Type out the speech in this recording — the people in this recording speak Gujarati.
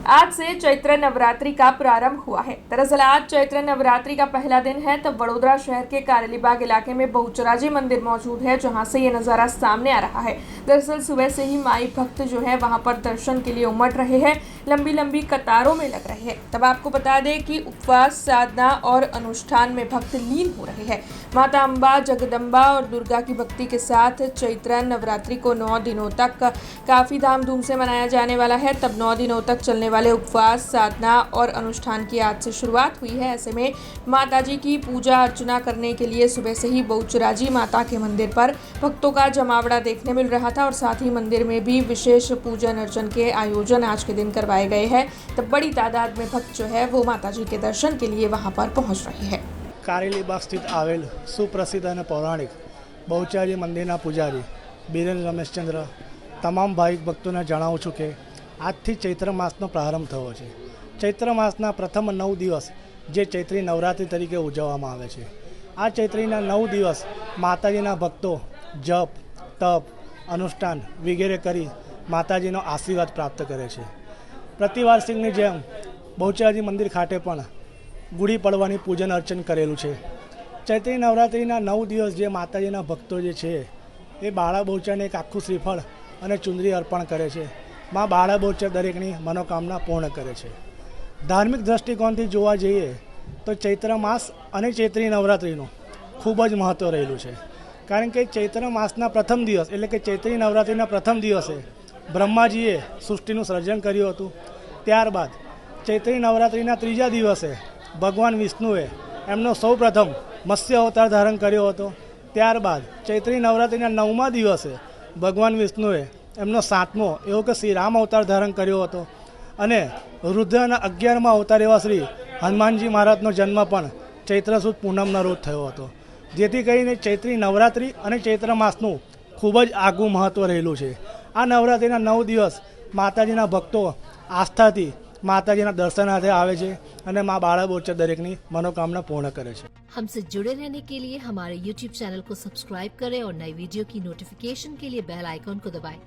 आज से चैत्र नवरात्रि का प्रारंभ हुआ है। दरअसल आज चैत्र नवरात्रि का पहला दिन है, तब वडोदरा शहर के कारेलीबाग इलाके में बहुचराजी मंदिर मौजूद है, जहां से ये नज़ारा सामने आ रहा है। दरअसल सुबह से ही माई भक्त जो है वहां पर दर्शन के लिए उमड़ रहे हैं, लंबी लंबी कतारों में लग रहे हैं। तब आपको बता दें कि उपवास, साधना और अनुष्ठान में भक्त लीन हो रहे हैं। माता अम्बा, जगदम्बा और दुर्गा की भक्ति के साथ चैत्र नवरात्रि को 9 दिनों तक काफ़ी धामधूम से मनाया जाने वाला है। तब 9 दिनों तक चलने वाले उपवास, साधना और अनुष्ठान की आज से शुरुआत हुई है। ऐसे में माता जी की पूजा अर्चना करने के लिए सुबह से ही बहुचराजी माता के मंदिर पर भक्तों का जमावड़ा देखने मिल रहा था और साथ ही मंदिर में भी विशेष पूजन अर्चन के आयोजन आज के दिन करवाए गए हैं। तब बड़ी तादाद में भक्त जो है वो माता जी के दर्शन के लिए वहाँ पर पहुँच रहे हैं। कारेलीबाग स्थित आवेल सुप्रसिद्ध और पौराणिक बहुचराजी मंदिरना પૂજારી બિરેન રમેશચંદ્ર તમામ ભાવિક ભક્તોને જણાવું છું કે આજથી ચૈત્ર માસનો પ્રારંભ થયો છે। ચૈત્ર માસના પ્રથમ 9 દિવસ જે ચૈત્રી નવરાત્રિ તરીકે ઉજવવામાં આવે છે। આ ચૈત્રીના 9 દિવસ માતાજીના ભક્તો જપ, તપ, અનુષ્ઠાન વગેરે કરી માતાજીનો આશીર્વાદ પ્રાપ્ત કરે છે। પ્રતિવાર્ષિકની જેમ બહુચરાજી મંદિર ખાતે પણ ગુડી પડવાની પૂજન અર્ચન કરેલું છે। ચૈત્રી નવરાત્રિના 9 દિવસ જે માતાજીના ભક્તો જે છે એ બાળા બહુચરને એક આખું શ્રીફળ અને ચુંદરી અર્પણ કરે છે। માં બાળા બહુચર દરેકની મનોકામના પૂર્ણ કરે છે। ધાર્મિક દ્રષ્ટિકોણથી જોવા જઈએ તો ચૈત્ર માસ અને ચૈત્રી નવરાત્રિનું ખૂબ જ મહત્ત્વ રહેલું છે, કારણ કે ચૈત્ર માસના પ્રથમ દિવસ એટલે કે ચૈત્રી નવરાત્રિના પ્રથમ દિવસે બ્રહ્માજીએ સૃષ્ટિનું સર્જન કર્યું હતું। ત્યારબાદ ચૈત્રી નવરાત્રિના ત્રીજા દિવસે ભગવાન વિષ્ણુએ એમનો સૌપ્રથમ મત્સ્ય અવતાર ધારણ કર્યો હતો। ત્યારબાદ ચૈત્રી નવરાત્રિના 9મા દિવસે ભગવાન વિષ્ણુએ એમનો 7મો એવો કે શ્રી રામ અવતાર ધારણ કર્યો હતો અને રુદ્રના 11મા અવતાર એવા શ્રી હનુમાનજી મહારાજનો જન્મ પણ ચૈત્ર સુદ પૂનમના રોજ થયો હતો। જેથી કરીને ચૈત્રી નવરાત્રિ અને ચૈત્ર માસનું ખૂબ જ આગવું મહત્ત્વ રહેલું છે। આ નવરાત્રિના 9 દિવસ માતાજીના ભક્તો આસ્થાથી माताजीना दर्शनार्थे आवे छे अने मां बाळा बहूचर दरेकनी मनोकामना पूर्ण करे छे। हमसे जुड़े रहने के लिए हमारे YouTube चैनल को सब्सक्राइब करें और नई वीडियो की नोटिफिकेशन के लिए बेल आइकॉन को दबाएं।